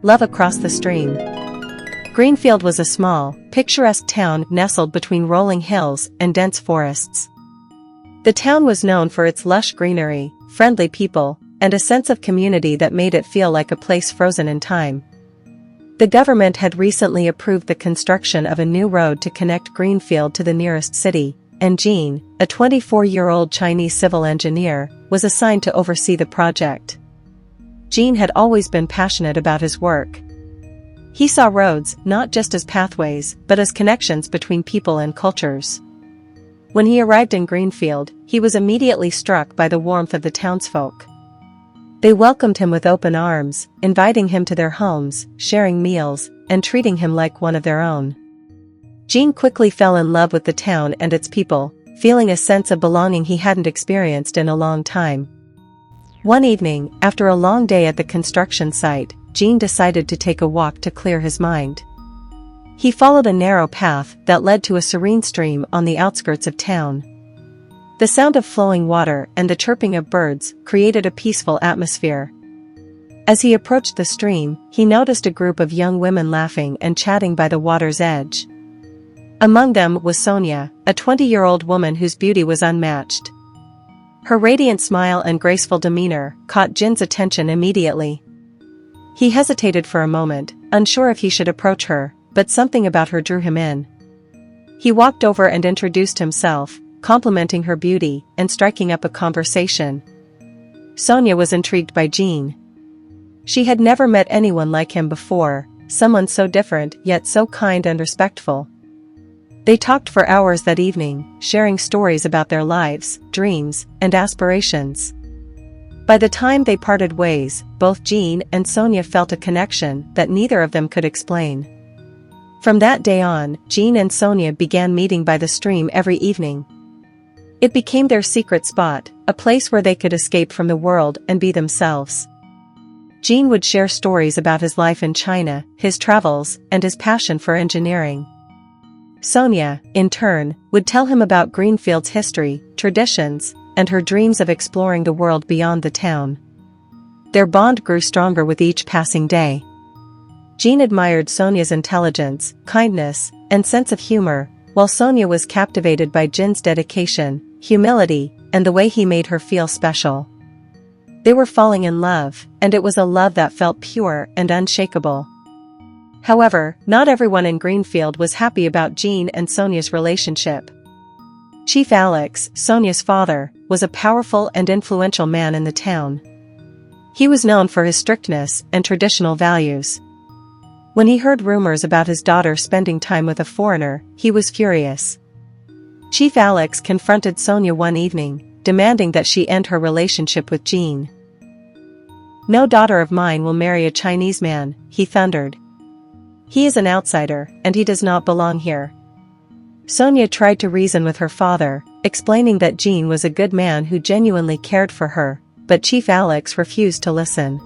Love across the stream. Greenfield was a small, picturesque town nestled between rolling hills and dense forests. The town was known for its lush greenery, friendly people, and a sense of community that made it feel like a place frozen in time. The government had recently approved the construction of a new road to connect Greenfield to the nearest city, and Jean, a 24-year-old Chinese civil engineer, was assigned to oversee the project. Jean had always been passionate about his work. He saw roads not just as pathways but as connections between people and cultures. When he arrived in Greenfield, he was immediately struck by the warmth of the townsfolk. They welcomed him with open arms, inviting him to their homes, sharing meals, and treating him like one of their own. Jean quickly fell in love with the town and its people, feeling a sense of belonging he hadn't experienced in a long time. One evening, after a long day at the construction site, Jean decided to take a walk to clear his mind. He followed a narrow path that led to a serene stream on the outskirts of town. The sound of flowing water and the chirping of birds created a peaceful atmosphere. As he approached the stream, he noticed a group of young women laughing and chatting by the water's edge. Among them was Sonia, a 20-year-old woman whose beauty was unmatched. Her radiant smile and graceful demeanor caught Jin's attention immediately. He hesitated for a moment, unsure if he should approach her, but something about her drew him in. He walked over and introduced himself, complimenting her beauty and striking up a conversation. Sonia was intrigued by Jean. She had never met anyone like him before, someone so different yet so kind and respectful. They talked for hours that evening, sharing stories about their lives, dreams, and aspirations. By the time they parted ways, both Jean and Sonia felt a connection that neither of them could explain. From that day on, Jean and Sonia began meeting by the stream every evening. It became their secret spot, a place where they could escape from the world and be themselves. Jean would share stories about his life in China, his travels, and his passion for engineering. Sonia, in turn, would tell him about Greenfield's history, traditions, and her dreams of exploring the world beyond the town. Their bond grew stronger with each passing day. Jean admired Sonia's intelligence, kindness, and sense of humor, while Sonia was captivated by Jin's dedication, humility, and the way he made her feel special. They were falling in love, and it was a love that felt pure and unshakable. However, not everyone in Greenfield was happy about Jean and Sonia's relationship. Chief Alex, Sonia's father, was a powerful and influential man in the town. He was known for his strictness and traditional values. When he heard rumors about his daughter spending time with a foreigner, he was furious. Chief Alex confronted Sonia one evening, demanding that she end her relationship with Jean. "No daughter of mine will marry a Chinese man," he thundered. "He is an outsider, and he does not belong here." Sonia tried to reason with her father, explaining that Jean was a good man who genuinely cared for her, but Chief Alex refused to listen.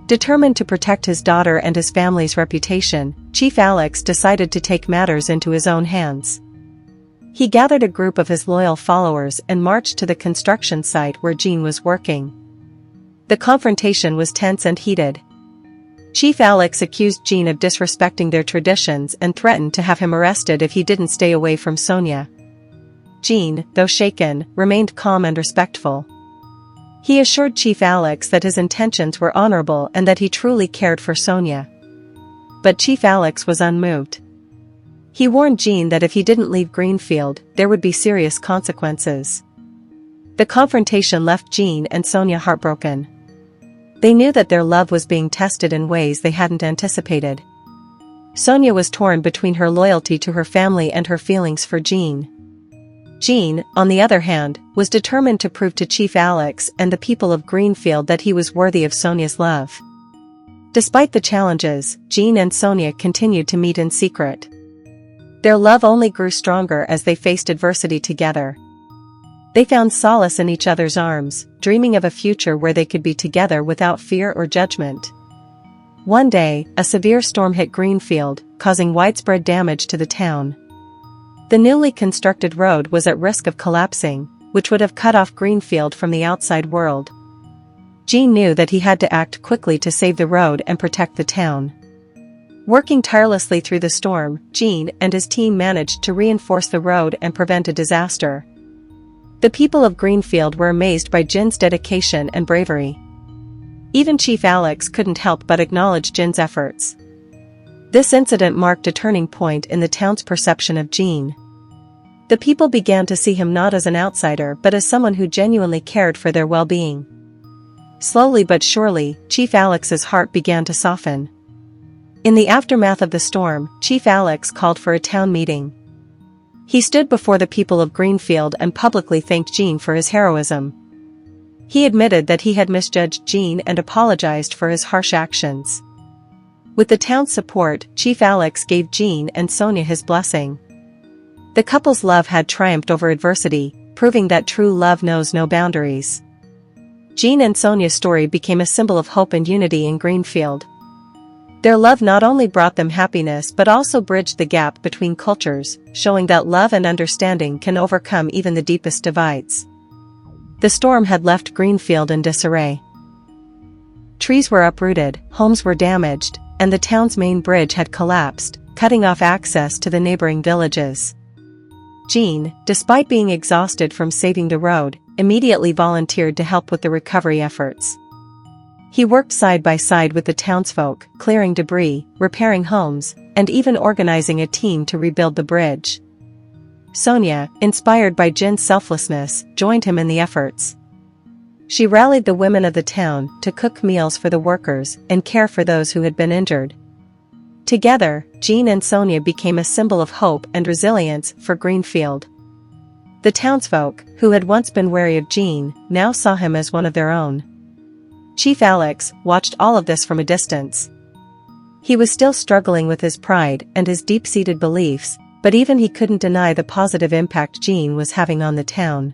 Determined to protect his daughter and his family's reputation, Chief Alex decided to take matters into his own hands. He gathered a group of his loyal followers and marched to the construction site where Jean was working. The confrontation was tense and heated. Chief Alex accused Jean of disrespecting their traditions and threatened to have him arrested if he didn't stay away from Sonia. Jean, though shaken, remained calm and respectful. He assured Chief Alex that his intentions were honorable and that he truly cared for Sonia. But Chief Alex was unmoved. He warned Jean that if he didn't leave Greenfield, there would be serious consequences. The confrontation left Jean and Sonia heartbroken. They knew that their love was being tested in ways they hadn't anticipated. Sonia was torn between her loyalty to her family and her feelings for Jean. Jean, on the other hand, was determined to prove to Chief Alex and the people of Greenfield that he was worthy of Sonia's love. Despite the challenges, Jean and Sonia continued to meet in secret. Their love only grew stronger as they faced adversity together. They found solace in each other's arms, dreaming of a future where they could be together without fear or judgment. One day, a severe storm hit Greenfield, causing widespread damage to the town. The newly constructed road was at risk of collapsing, which would have cut off Greenfield from the outside world. Jean knew that he had to act quickly to save the road and protect the town. Working tirelessly through the storm, Jean and his team managed to reinforce the road and prevent a disaster. The people of Greenfield were amazed by Jin's dedication and bravery. Even Chief Alex couldn't help but acknowledge Jin's efforts. This incident marked a turning point in the town's perception of Jean. The people began to see him not as an outsider but as someone who genuinely cared for their well-being. Slowly but surely, Chief Alex's heart began to soften. In the aftermath of the storm, Chief Alex called for a town meeting. He stood before the people of Greenfield and publicly thanked Jean for his heroism. He admitted that he had misjudged Jean and apologized for his harsh actions. With the town's support, Chief Alex gave Jean and Sonia his blessing. The couple's love had triumphed over adversity, proving that true love knows no boundaries. Jean and Sonia's story became a symbol of hope and unity in Greenfield. Their love not only brought them happiness but also bridged the gap between cultures, showing that love and understanding can overcome even the deepest divides. The storm had left Greenfield in disarray. Trees were uprooted, homes were damaged, and the town's main bridge had collapsed, cutting off access to the neighboring villages. Jean, despite being exhausted from saving the road, immediately volunteered to help with the recovery efforts. He worked side by side with the townsfolk, clearing debris, repairing homes, and even organizing a team to rebuild the bridge. Sonia, inspired by Jin's selflessness, joined him in the efforts. She rallied the women of the town to cook meals for the workers and care for those who had been injured. Together, Jean and Sonia became a symbol of hope and resilience for Greenfield. The townsfolk, who had once been wary of Jean, now saw him as one of their own. Chief Alex watched all of this from a distance. He was still struggling with his pride and his deep-seated beliefs, but even he couldn't deny the positive impact Jean was having on the town.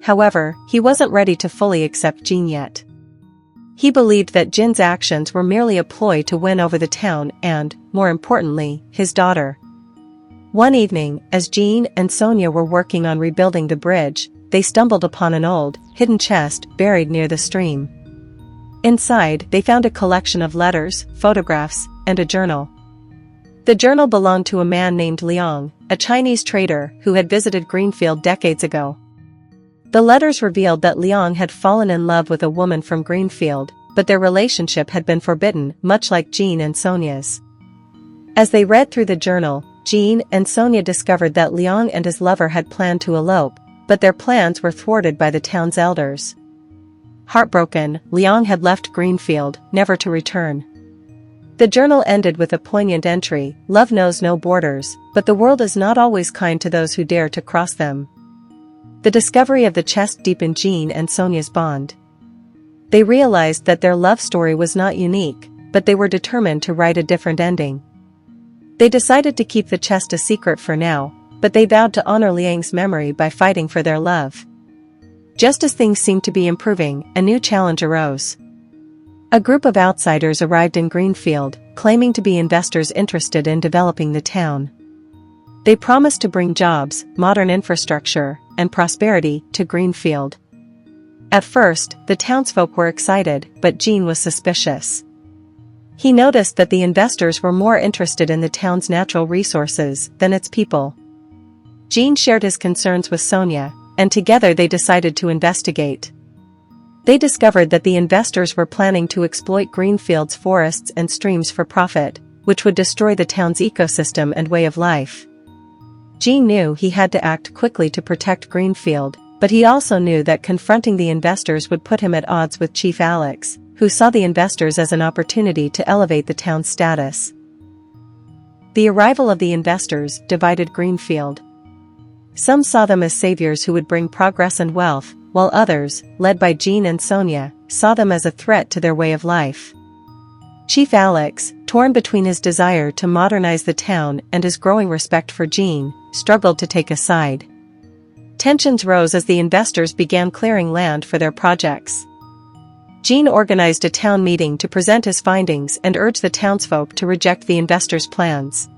However, he wasn't ready to fully accept Jean yet. He believed that Jin's actions were merely a ploy to win over the town and, more importantly, his daughter. One evening, as Jean and Sonia were working on rebuilding the bridge, they stumbled upon an old, hidden chest buried near the stream. Inside, they found a collection of letters, photographs, and a journal. The journal belonged to a man named Liang, a Chinese trader who had visited Greenfield decades ago. The letters revealed that Liang had fallen in love with a woman from Greenfield, but their relationship had been forbidden, much like Jean and Sonia's. As they read through the journal, Jean and Sonia discovered that Liang and his lover had planned to elope, but their plans were thwarted by the town's elders. Heartbroken, Liang had left Greenfield, never to return. The journal ended with a poignant entry: "Love knows no borders, but the world is not always kind to those who dare to cross them." The discovery of the chest deepened Jean and Sonia's bond. They realized that their love story was not unique, but they were determined to write a different ending. They decided to keep the chest a secret for now, but they vowed to honor Liang's memory by fighting for their love. Just as things seemed to be improving, a new challenge arose. A group of outsiders arrived in Greenfield, claiming to be investors interested in developing the town. They promised to bring jobs, modern infrastructure, and prosperity to Greenfield. At first, the townsfolk were excited, but Jean was suspicious. He noticed that the investors were more interested in the town's natural resources than its people. Jean shared his concerns with Sonia, and together they decided to investigate. They discovered that the investors were planning to exploit Greenfield's forests and streams for profit, which would destroy the town's ecosystem and way of life. Jean knew he had to act quickly to protect Greenfield, but he also knew that confronting the investors would put him at odds with Chief Alex, who saw the investors as an opportunity to elevate the town's status. The arrival of the investors divided Greenfield. Some saw them as saviors who would bring progress and wealth, while others, led by Jean and Sonia, saw them as a threat to their way of life. Chief Alex, torn between his desire to modernize the town and his growing respect for Jean, struggled to take a side. Tensions rose as the investors began clearing land for their projects. Jean organized a town meeting to present his findings and urge the townsfolk to reject the investors' plans.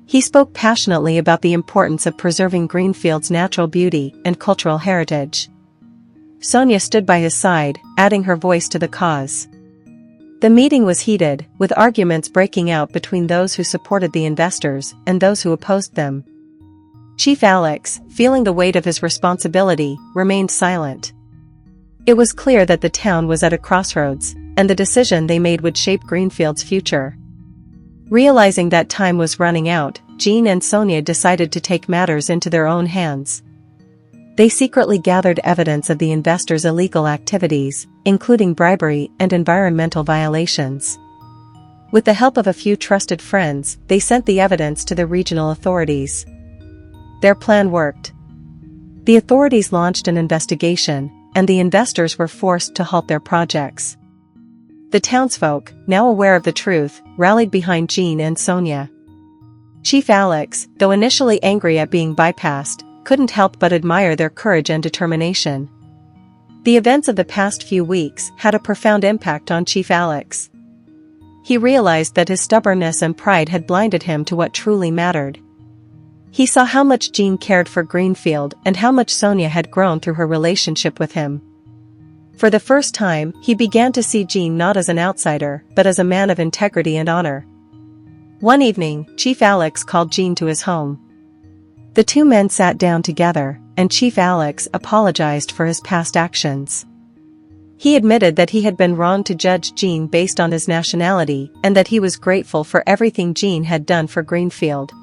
He spoke passionately about the importance of preserving Greenfield's natural beauty and cultural heritage. Sonia stood by his side, adding her voice to the cause. The meeting was heated, with arguments breaking out between those who supported the investors and those who opposed them. Chief Alex, feeling the weight of his responsibility, remained silent. It was clear that the town was at a crossroads, and the decision they made would shape Greenfield's future. Realizing that time was running out, Jean and Sonia decided to take matters into their own hands. They secretly gathered evidence of the investors' illegal activities, including bribery and environmental violations. With the help of a few trusted friends, they sent the evidence to the regional authorities. Their plan worked. The authorities launched an investigation, and the investors were forced to halt their projects. The townsfolk, now aware of the truth, rallied behind Jean and Sonia. Chief Alex, though initially angry at being bypassed, couldn't help but admire their courage and determination. The events of the past few weeks had a profound impact on Chief Alex. He realized that his stubbornness and pride had blinded him to what truly mattered. He saw how much Jean cared for Greenfield and how much Sonia had grown through her relationship with him. For the first time, he began to see Jean not as an outsider, but as a man of integrity and honor. One evening, Chief Alex called Jean to his home. The two men sat down together, and Chief Alex apologized for his past actions. He admitted that he had been wrong to judge Jean based on his nationality, and that he was grateful for everything Jean had done for Greenfield.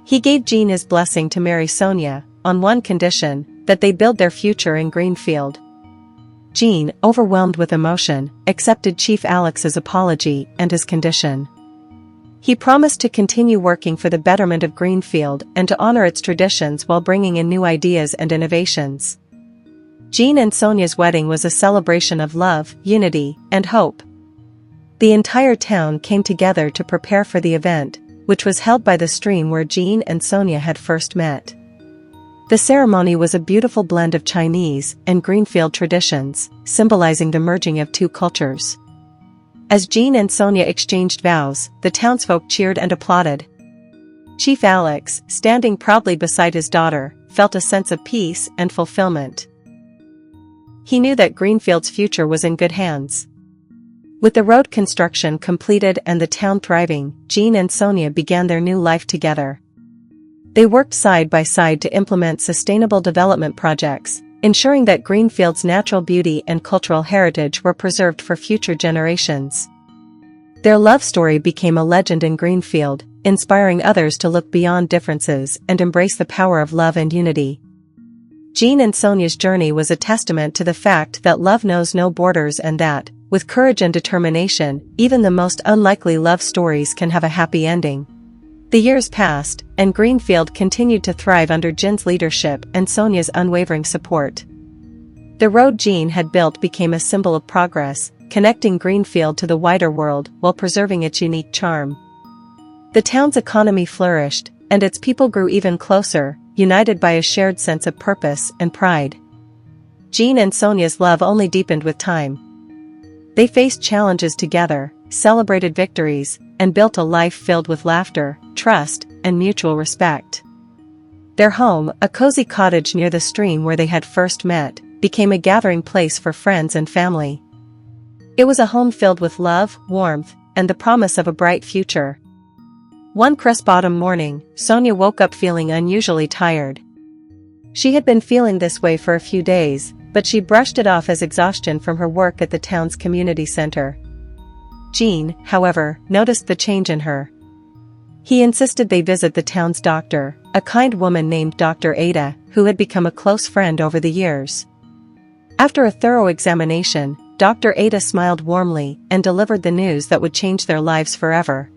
He gave Jean his blessing to marry Sonia, on one condition, that they build their future in Greenfield. Jean, overwhelmed with emotion, accepted Chief Alex's apology and his condition. He promised to continue working for the betterment of Greenfield and to honor its traditions while bringing in new ideas and innovations. Jean and Sonia's wedding was a celebration of love, unity, and hope. The entire town came together to prepare for the event, which was held by the stream where Jean and Sonia had first met. The ceremony was a beautiful blend of Chinese and Greenfield traditions, symbolizing the merging of two cultures. As Jean and Sonia exchanged vows, the townsfolk cheered and applauded. Chief Alex, standing proudly beside his daughter, felt a sense of peace and fulfillment. He knew that Greenfield's future was in good hands. With the road construction completed and the town thriving, Jean and Sonia began their new life together. They worked side by side to implement sustainable development projects, ensuring that Greenfield's natural beauty and cultural heritage were preserved for future generations. Their love story became a legend in Greenfield, inspiring others to look beyond differences and embrace the power of love and unity. Jean and Sonia's journey was a testament to the fact that love knows no borders and that, with courage and determination, even the most unlikely love stories can have a happy ending. The years passed, and Greenfield continued to thrive under Jean's leadership and Sonia's unwavering support. The road Jean had built became a symbol of progress, connecting Greenfield to the wider world while preserving its unique charm. The town's economy flourished, and its people grew even closer, united by a shared sense of purpose and pride. Jean and Sonia's love only deepened with time. They faced challenges together, celebrated victories, and built a life filled with laughter, trust, and mutual respect. Their home, a cozy cottage near the stream where they had first met, became a gathering place for friends and family. It was a home filled with love, warmth, and the promise of a bright future. One crisp autumn morning, Sonia woke up feeling unusually tired. She had been feeling this way for a few days, but she brushed it off as exhaustion from her work at the town's community center. Jean, however, noticed the change in her. He insisted they visit the town's doctor, a kind woman named Dr. Ada, who had become a close friend over the years. After a thorough examination, Dr. Ada smiled warmly and delivered the news that would change their lives forever.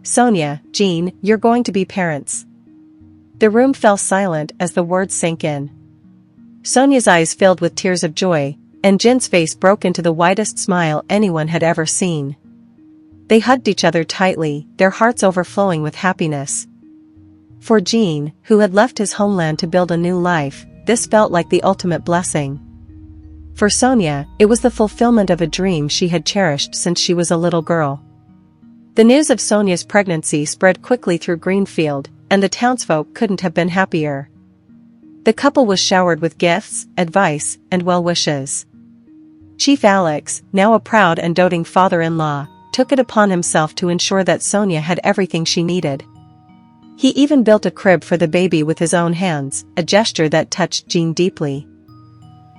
Sonia, Jean, you're going to be parents. The room fell silent as the words sank in. Sonia's eyes filled with tears of joy, and Jean's face broke into the widest smile anyone had ever seen. They hugged each other tightly, their hearts overflowing with happiness. For Jean, who had left his homeland to build a new life, this felt like the ultimate blessing. For Sonia, it was the fulfillment of a dream she had cherished since she was a little girl. The news of Sonia's pregnancy spread quickly through Greenfield, and the townsfolk couldn't have been happier. The couple was showered with gifts, advice, and well wishes. Chief Alex, now a proud and doting father-in-law, took it upon himself to ensure that Sonia had everything she needed. He even built a crib for the baby with his own hands, a gesture that touched Jean deeply.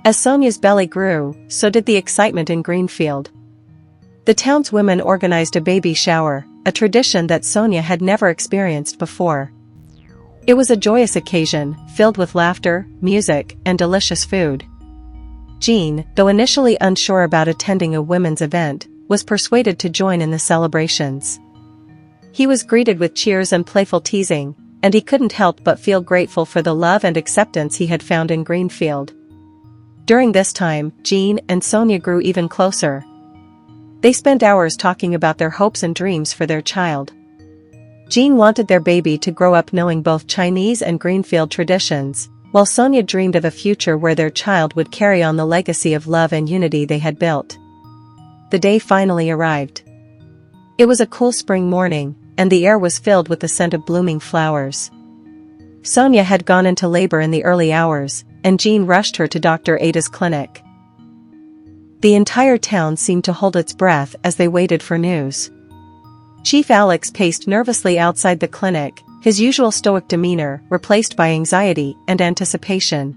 As Sonia's belly grew, so did the excitement in Greenfield. The town's women organized a baby shower, a tradition that Sonia had never experienced before. It was a joyous occasion, filled with laughter, music, and delicious food. Jean, though initially unsure about attending a women's event, was persuaded to join in the celebrations. He was greeted with cheers and playful teasing, and he couldn't help but feel grateful for the love and acceptance he had found in Greenfield. During this time, Jean and Sonia grew even closer. They spent hours talking about their hopes and dreams for their child. Jean wanted their baby to grow up knowing both Chinese and Greenfield traditions, while Sonia dreamed of a future where their child would carry on the legacy of love and unity they had built. The day finally arrived. It was a cool spring morning, and the air was filled with the scent of blooming flowers. Sonia had gone into labor in the early hours, and Jean rushed her to Dr. Ada's clinic. The entire town seemed to hold its breath as they waited for news. Chief Alex paced nervously outside the clinic, his usual stoic demeanor replaced by anxiety and anticipation.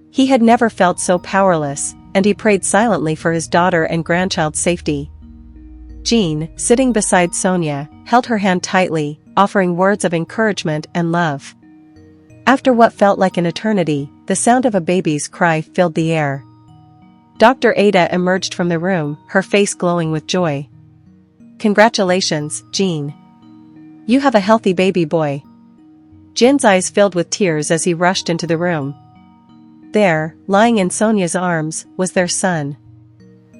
He had never felt so powerless, and he prayed silently for his daughter and grandchild's safety. Jean, sitting beside Sonia, held her hand tightly, offering words of encouragement and love. After what felt like an eternity, the sound of a baby's cry filled the air. Dr. Ada emerged from the room, her face glowing with joy. "Congratulations, Jean. You have a healthy baby boy." Jin's eyes filled with tears as he rushed into the room. There, lying in Sonia's arms, was their son.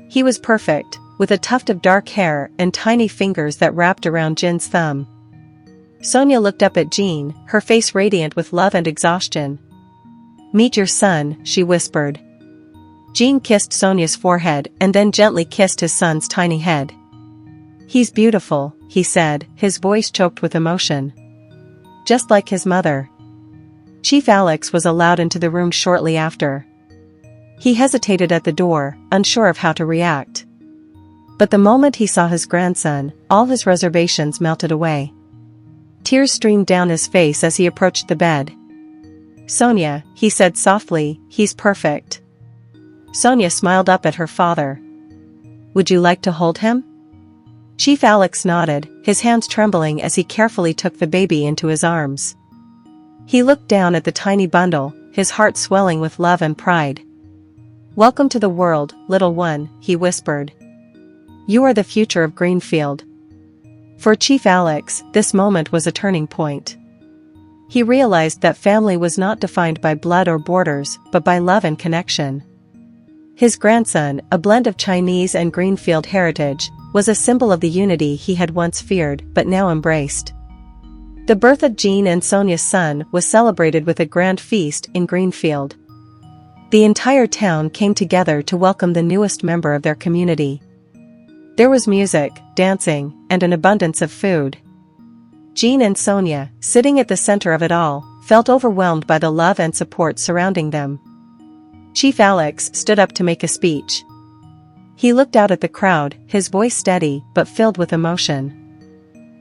He was perfect, with a tuft of dark hair and tiny fingers that wrapped around Jin's thumb. Sonia looked up at Jean, her face radiant with love and exhaustion. "Meet your son," she whispered. Jean kissed Sonia's forehead and then gently kissed his son's tiny head. "He's beautiful," he said, his voice choked with emotion. "Just like his mother." Chief Alex was allowed into the room shortly after. He hesitated at the door, unsure of how to react. But the moment he saw his grandson, all his reservations melted away. Tears streamed down his face as he approached the bed. "Sonia," he said softly, "he's perfect." Sonia smiled up at her father. "Would you like to hold him?" Chief Alex nodded, his hands trembling as he carefully took the baby into his arms. He looked down at the tiny bundle, his heart swelling with love and pride. "Welcome to the world, little one," he whispered. "You are the future of Greenfield." For Chief Alex, this moment was a turning point. He realized that family was not defined by blood or borders, but by love and connection. His grandson, a blend of Chinese and Greenfield heritage, was a symbol of the unity he had once feared but now embraced. The birth of Jean and Sonia's son was celebrated with a grand feast in Greenfield. The entire town came together to welcome the newest member of their community. There was music, dancing, and an abundance of food. Jean and Sonia, sitting at the center of it all, felt overwhelmed by the love and support surrounding them. Chief Alex stood up to make a speech. He looked out at the crowd, his voice steady but filled with emotion.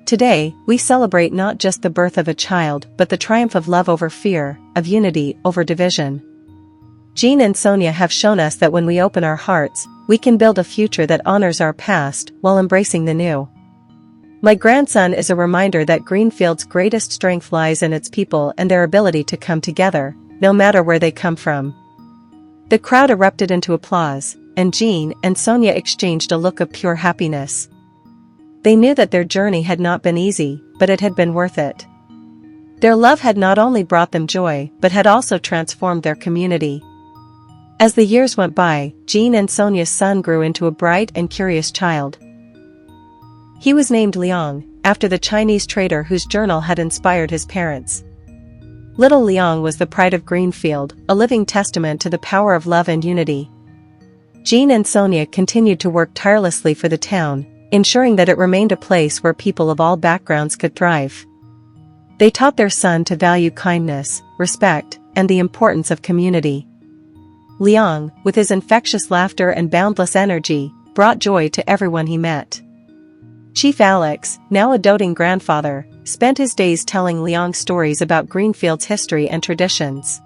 "Today, we celebrate not just the birth of a child but the triumph of love over fear, of unity over division. Jean and Sonia have shown us that when we open our hearts, we can build a future that honors our past while embracing the new. My grandson is a reminder that Greenfield's greatest strength lies in its people and their ability to come together, no matter where they come from." The crowd erupted into applause, and Jean and Sonia exchanged a look of pure happiness. They knew that their journey had not been easy, but it had been worth it. Their love had not only brought them joy but had also transformed their community. As the years went by, Jean and Sonia's son grew into a bright and curious child. He was named Liang, after the Chinese trader whose journal had inspired his parents. Little Liang was the pride of Greenfield, a living testament to the power of love and unity. Jean and Sonia continued to work tirelessly for the town, ensuring that it remained a place where people of all backgrounds could thrive. They taught their son to value kindness, respect, and the importance of community. Liang, with his infectious laughter and boundless energy, brought joy to everyone he met. Chief Alex, now a doting grandfather, spent his days telling Liang stories about Greenfield's history and traditions.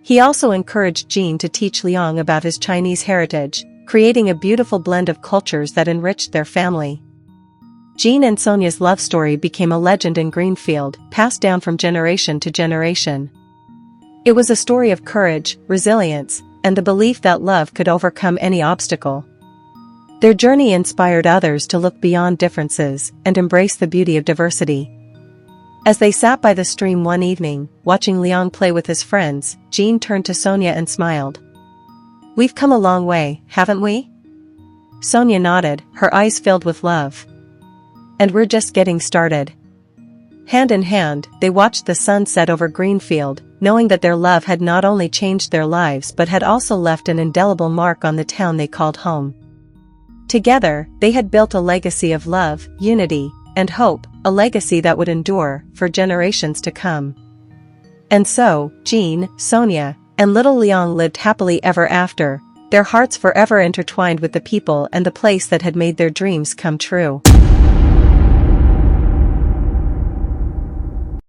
He also encouraged Jean to teach Liang about his Chinese heritage, creating a beautiful blend of cultures that enriched their family. Jean and Sonia's love story became a legend in Greenfield, passed down from generation to generation. It was a story of courage, resilience, and the belief that love could overcome any obstacle. Their journey inspired others to look beyond differences and embrace the beauty of diversity. As they sat by the stream one evening, watching Liang play with his friends, Jean turned to Sonia and smiled. "We've come a long way, haven't we?" Sonia nodded, her eyes filled with love. "And we're just getting started." Hand in hand, they watched the sun set over Greenfield, knowing that their love had not only changed their lives but had also left an indelible mark on the town they called home. Together, they had built a legacy of love, unity, and hope, a legacy that would endure for generations to come. And so, Jean, Sonia, and little Liang lived happily ever after, their hearts forever intertwined with the people and the place that had made their dreams come true.